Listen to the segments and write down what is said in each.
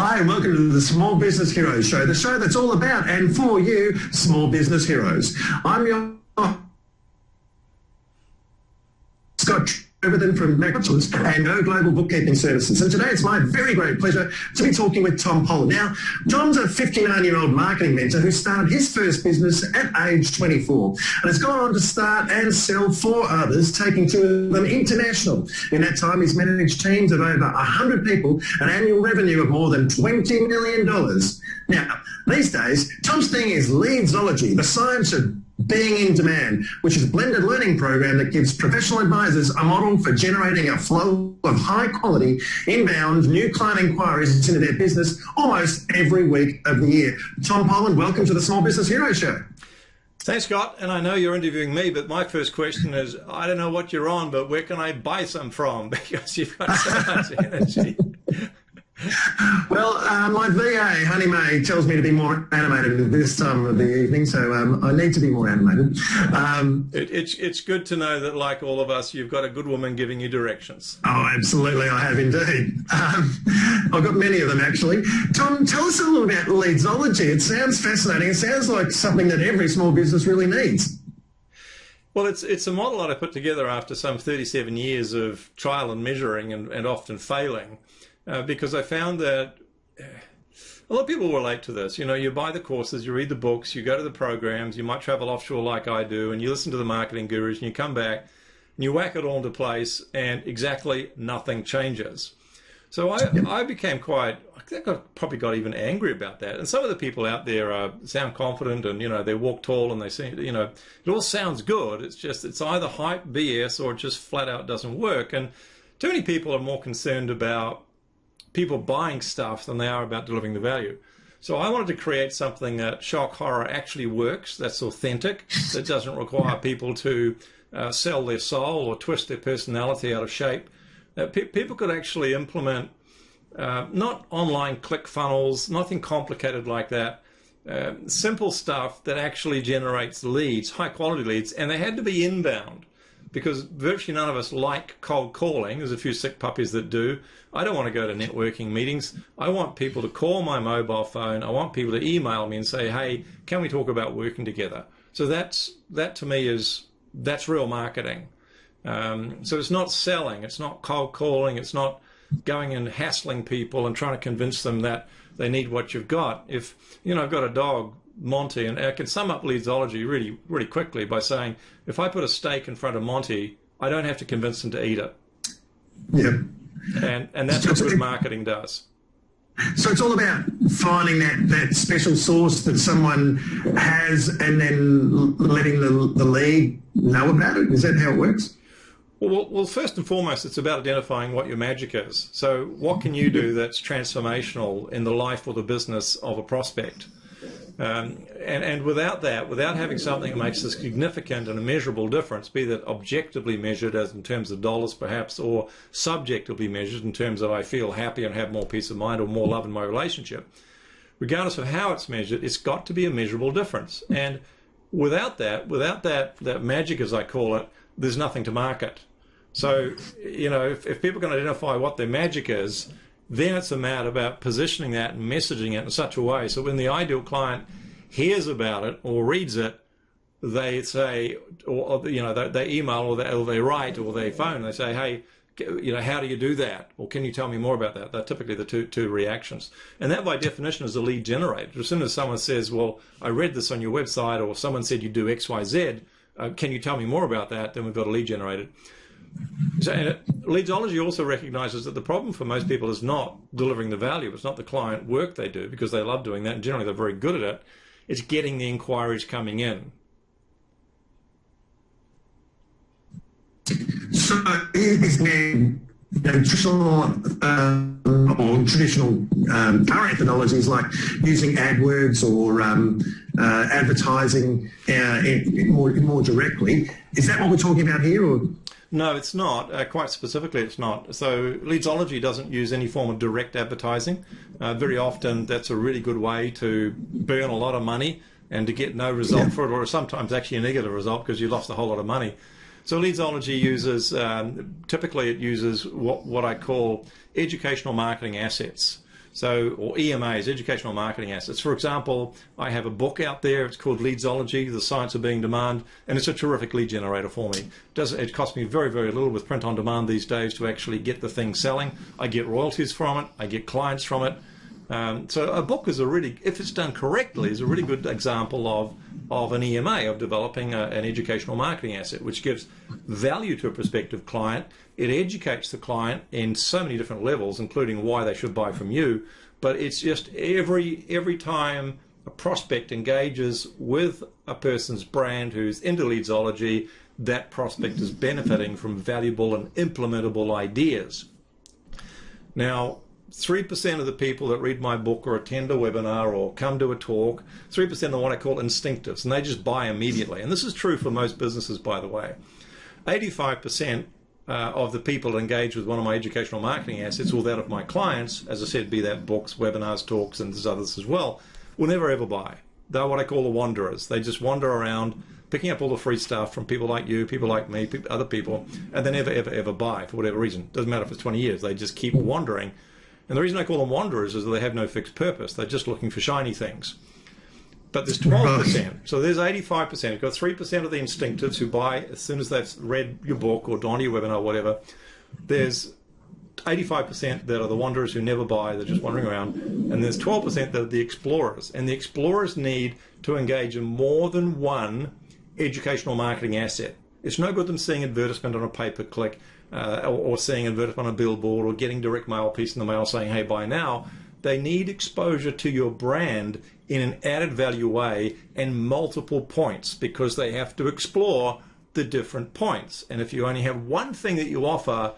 Hi, and welcome to the Small Business Heroes Show, the show that's all about and for you, small business heroes. I'm your Scott Treverton from Macros and Go Global Bookkeeping Services. And today it's my very great pleasure to be talking with Tom Pollard. Now, Tom's a 59-year-old marketing mentor who started his first business at age 24 and has gone on to start and sell 4 others, taking 2 of them international. In that time, he's managed teams of over 100 people, an annual revenue of more than $20 million. Now, these days, Tom's thing is Leadsology, the science of being in demand, which is a blended learning program that gives professional advisors a model for generating a flow of high quality inbound new client inquiries into their business almost every week of the year. Tom Pollard, welcome to the Small Business Hero Show. Thanks, Scott. And I know you're interviewing me, but my first question is, I don't know what you're on, but where can I buy some from? Because you've got so much energy. Well, my VA, Honey May, tells me to be more animated at this time of the evening, so I need to be more animated. It's good to know that, like all of us, you've got a good woman giving you directions. Oh, absolutely, I have indeed. I've got many of them, actually. Tom, tell us a little about Leadsology. It sounds fascinating. It sounds like something that every small business really needs. Well, it's a model that I put together after some 37 years of trial and measuring and often failing. Because I found that a lot of people relate to this. You know, you buy the courses, you read the books, you go to the programs, you might travel offshore like I do, and you listen to the marketing gurus, and you come back and you whack it all into place, and exactly nothing changes. So I became I think I probably got even angry about that. And some of the people out there sound confident, and, you know, they walk tall, and they seem, you know, it all sounds good. It's just, it's either hype BS or it just flat out doesn't work. And too many people are more concerned about people buying stuff than they are about delivering the value. So I wanted to create something that, shock horror, actually works, that's authentic, that doesn't require people to sell their soul or twist their personality out of shape. People could actually implement not online click funnels, nothing complicated like that, simple stuff that actually generates leads, high quality leads, and they had to be inbound, because virtually none of us like cold calling. There's a few sick puppies that do. I don't want to go to networking meetings. I want people to call my mobile phone. I want people to email me and say, hey, can we talk about working together? So that to me that's real marketing. So it's not selling, it's not cold calling, it's not going and hassling people and trying to convince them that they need what you've got. If, you know, I've got a dog, Monty, and I can sum up Leadsology really, really quickly by saying, if I put a steak in front of Monty, I don't have to convince him to eat it. Yeah. And that's what good marketing does. So it's all about finding that special source that someone has and then letting the lead know about it. Is that how it works? Well, first and foremost, it's about identifying what your magic is. So what can you do that's transformational in the life or the business of a prospect? And without that, without having something that makes a significant and a measurable difference, be that objectively measured as in terms of dollars perhaps, or subjectively measured in terms of I feel happy and have more peace of mind or more love in my relationship, regardless of how it's measured, it's got to be a measurable difference. And without that magic, as I call it, there's nothing to market. So, you know, if people can identify what their magic is, then it's a matter about positioning that and messaging it in such a way so when the ideal client hears about it or reads it, they say, or you know, they email or they write or they phone. They say, hey, you know, how do you do that? Or can you tell me more about that? They're typically the two reactions. And that by definition is a lead generator. As soon as someone says, well, I read this on your website, or someone said you do X, Y, Z, can you tell me more about that? Then we've got a lead generated. So, and Leadsology also recognizes that the problem for most people is not delivering the value. It's not the client work they do, because they love doing that, and generally they're very good at it. It's getting the inquiries coming in. So is there traditional current methodologies like using AdWords or advertising more directly? Is that what we're talking about here? Or? No, it's not. Quite specifically, it's not. So Leadsology doesn't use any form of direct advertising. Very often, that's a really good way to burn a lot of money and to get no result for it, or sometimes actually a negative result because you lost a whole lot of money. So Leadsology uses, typically it uses what I call educational marketing assets. So, or EMAs, educational marketing assets. For example, I have a book out there. It's called Leadsology, The Science of Being Demand, and it's a terrific lead generator for me. It costs me very, very little with print on demand these days to actually get the thing selling. I get royalties from it. I get clients from it. So a book is if it's done correctly, is a really good example of an EMA, of developing an educational marketing asset, which gives value to a prospective client. It educates the client in so many different levels, including why they should buy from you. But it's just every time a prospect engages with a person's brand who's into Leadsology, that prospect is benefiting from valuable and implementable ideas. Now, 3% of the people that read my book or attend a webinar or come to a talk, 3% are what I call instinctives, and they just buy immediately. And this is true for most businesses, by the way. 85% of the people that engage with one of my educational marketing assets or that of my clients, as I said, be that books, webinars, talks, and there's others as well, will never ever buy. They're what I call the wanderers. They just wander around, picking up all the free stuff from people like you, people like me, other people, and they never, ever, ever buy for whatever reason. Doesn't matter if it's 20 years. They just keep wandering. And the reason I call them wanderers is that they have no fixed purpose. They're just looking for shiny things. But there's 12%. So there's 85%. You've got 3% of the instinctives who buy as soon as they've read your book or gone to your webinar or whatever. There's 85% that are the wanderers who never buy. They're just wandering around. And there's 12% that are the explorers. And the explorers need to engage in more than one educational marketing asset. It's no good them seeing advertisement on a pay-per-click or seeing advertisement on a billboard or getting direct mail piece in the mail saying, hey, buy now. They need exposure to your brand in an added value way and multiple points, because they have to explore the different points. And if you only have one thing that you offer,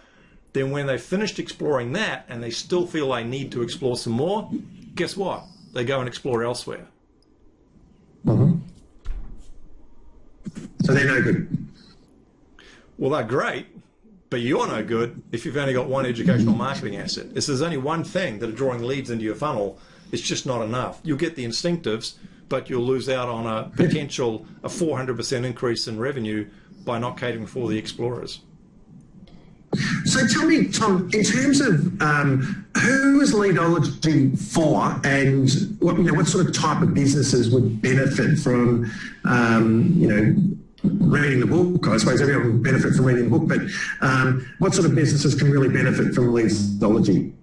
then when they've finished exploring that and they still feel they need to explore some more, guess what? They go and explore elsewhere. Mm-hmm. So they're no good. Well, they're great, but you're no good if you've only got one educational marketing asset. If there's only one thing that are drawing leads into your funnel, it's just not enough. You'll get the instinctives, but you'll lose out on a 400% increase in revenue by not catering for the explorers. So tell me, Tom, in terms of who is Leadsology for, and what sort of type of businesses would benefit from, reading the book? I suppose everyone would benefit from reading the book, but what sort of businesses can really benefit from Leadsology?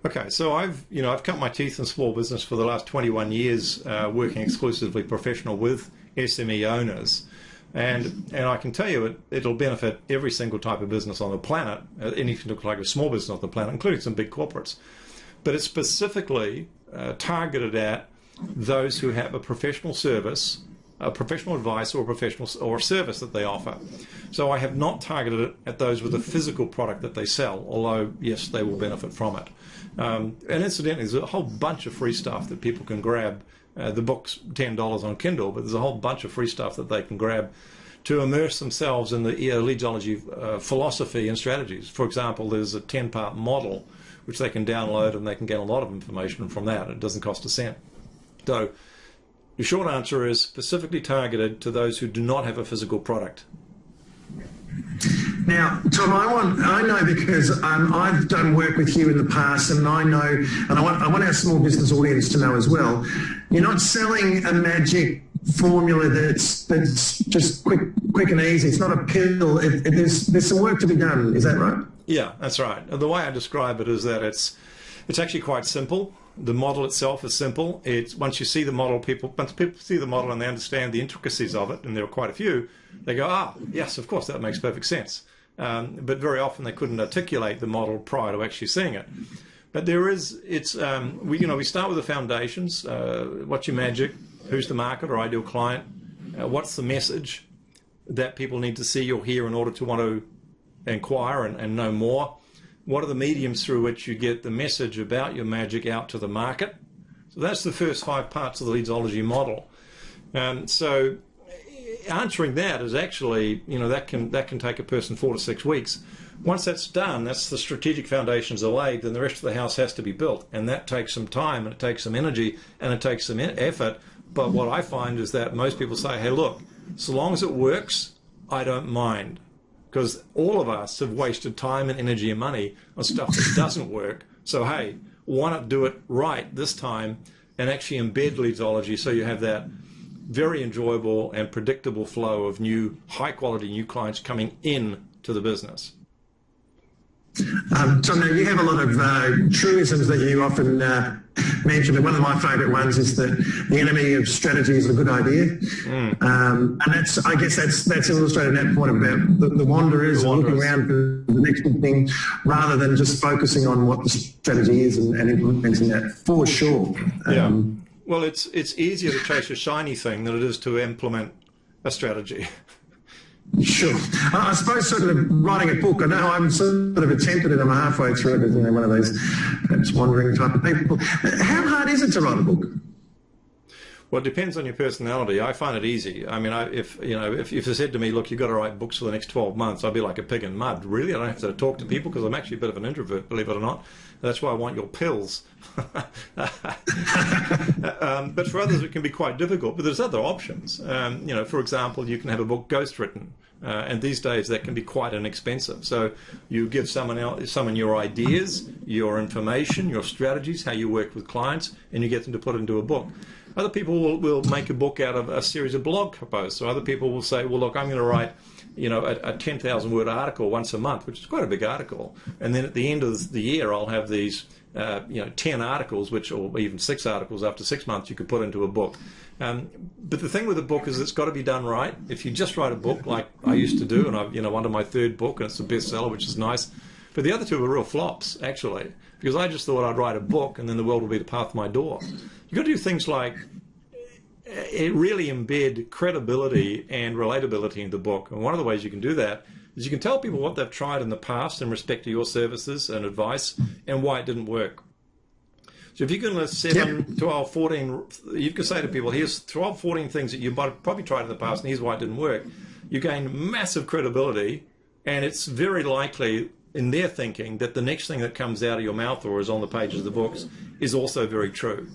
Okay, so I've cut my teeth in small business for the last 21 years, working exclusively professional with SME owners. And I can tell you it'll benefit every single type of business on the planet, anything look like a small business on the planet, including some big corporates. But it's specifically targeted at those who have a professional service, a professional advice, or a service that they offer. So I have not targeted it at those with a physical product that they sell, although yes, they will benefit from it. And incidentally, there's a whole bunch of free stuff that people can grab. The book's $10 on Kindle, but there's a whole bunch of free stuff that they can grab to immerse themselves in the Leadsology philosophy and strategies. For example, there's a 10-part model which they can download, and they can get a lot of information from that. It doesn't cost a cent. So the short answer is specifically targeted to those who do not have a physical product. Now, Tom, I know because I've done work with you in the past, and I know, and I want our small business audience to know as well, you're not selling a magic formula that's just quick and easy. It's not a pill. There's some work to be done. Is that right? Yeah, that's right. The way I describe it is that it's actually quite simple. The model itself is simple. Once you see the model, once people see the model and they understand the intricacies of it, and there are quite a few, they go, yes, of course, that makes perfect sense. But very often they couldn't articulate the model prior to actually seeing it. But we start with the foundations. What's your magic? Who's the market or ideal client? What's the message that people need to see or hear in order to want to inquire and know more? What are the mediums through which you get the message about your magic out to the market? So that's the first 5 parts of the Leadsology model. So answering that is actually, that can take a person 4 to 6 weeks. Once that's done, that's the strategic foundations are laid, then the rest of the house has to be built. And that takes some time, and it takes some energy, and it takes some effort. But what I find is that most people say, hey, look, so long as it works, I don't mind. Because all of us have wasted time and energy and money on stuff that doesn't work. So, hey, why not do it right this time and actually embed Leadsology so you have that very enjoyable and predictable flow of new, high-quality new clients coming in to the business. Tom, now you have a lot of truisms that you often mention, and one of my favourite ones is that the enemy of strategy is a good idea. And that's, I guess that's illustrated that point about the wanderers looking around for the next big thing rather than just focusing on what the strategy is and implementing that for sure. Well, it's easier to chase a shiny thing than it is to implement a strategy. Sure. I suppose sort of writing a book, I know I'm sort of attempted it, I'm halfway through it, as one of those perhaps wandering type of people. How hard is it to write a book? Well, it depends on your personality. I find it easy. I mean, if you said to me, look, you've got to write books for the next 12 months, I'd be like a pig in mud. Really? I don't have to talk to people because I'm actually a bit of an introvert, believe it or not. That's why I want your pills. But for others, it can be quite difficult. But there's other options. For example, you can have a book ghostwritten. And these days, that can be quite inexpensive. So you give someone your ideas, your information, your strategies, how you work with clients, and you get them to put it into a book. Other people will make a book out of a series of blog posts. So other people will say, well, look, I'm going to write a 10,000 word article once a month, which is quite a big article. And then at the end of the year, I'll have these 10 articles, or even 6 articles after 6 months you could put into a book. But the thing with a book is it's got to be done right. If you just write a book like I used to do, and I've wanted my 3rd book, and it's a bestseller, which is nice. But the other 2 were real flops, actually, because I just thought I'd write a book and then the world will be the path of my door. You've got to do things like really embed credibility and relatability in the book. And one of the ways you can do that is you can tell people what they've tried in the past in respect to your services and advice and why it didn't work. So if you can list 7, 12, 14, you can say to people, here's 12, 14 things that you might have probably tried in the past and here's why it didn't work. You gain massive credibility, and it's very likely in their thinking that the next thing that comes out of your mouth or is on the pages of the books is also very true.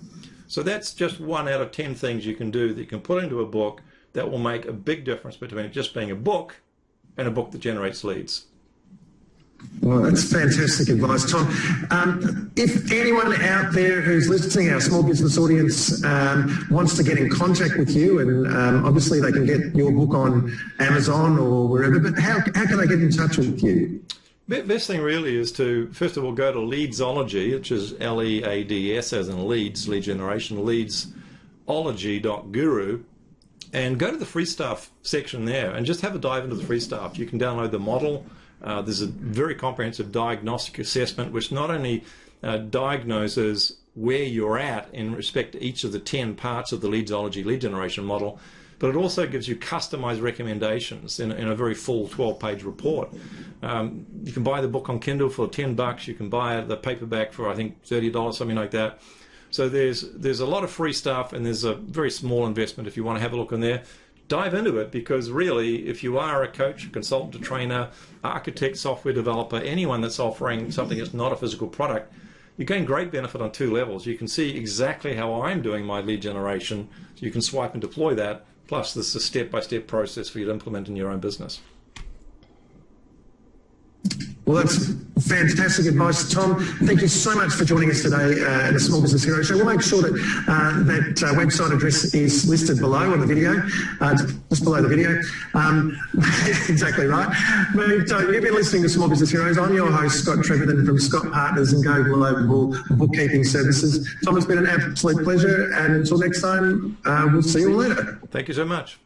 So that's just 1 out of 10 things you can do that you can put into a book that will make a big difference between it just being a book and a book that generates leads. Well, that's fantastic advice, Tom. If anyone out there who's listening, our small business audience, wants to get in contact with you, and obviously they can get your book on Amazon or wherever, but how can they get in touch with you? Best thing really is to, first of all, go to Leadsology, which is Leads as in leads, lead generation, leadsology.guru, and go to the free stuff section there and just have a dive into the free stuff. You can download the model. There's a very comprehensive diagnostic assessment which not only diagnoses where you're at in respect to each of the 10 parts of the Leadsology lead generation model, but it also gives you customized recommendations in a very full 12-page report. You can buy the book on Kindle for $10. You can buy the paperback for, I think, $30, something like that. So there's a lot of free stuff, and there's a very small investment if you want to have a look in there. Dive into it, because really, if you are a coach, a consultant, a trainer, architect, software developer, anyone that's offering something that's not a physical product, you gain great benefit on 2 levels. You can see exactly how I'm doing my lead generation, so you can swipe and deploy that. Plus, this is a step-by-step process for you to implement in your own business. Well, that's fantastic advice, Tom. Thank you so much for joining us today at the Small Business Hero Show. We'll make sure that that website address is listed below on the video, just below the video. Exactly right. But, you've been listening to Small Business Heroes. I'm your host, Scott Treverton from Scott Partners and Go Global Bookkeeping Services. Tom, it's been an absolute pleasure, and until next time, we'll see you later. Thank you so much.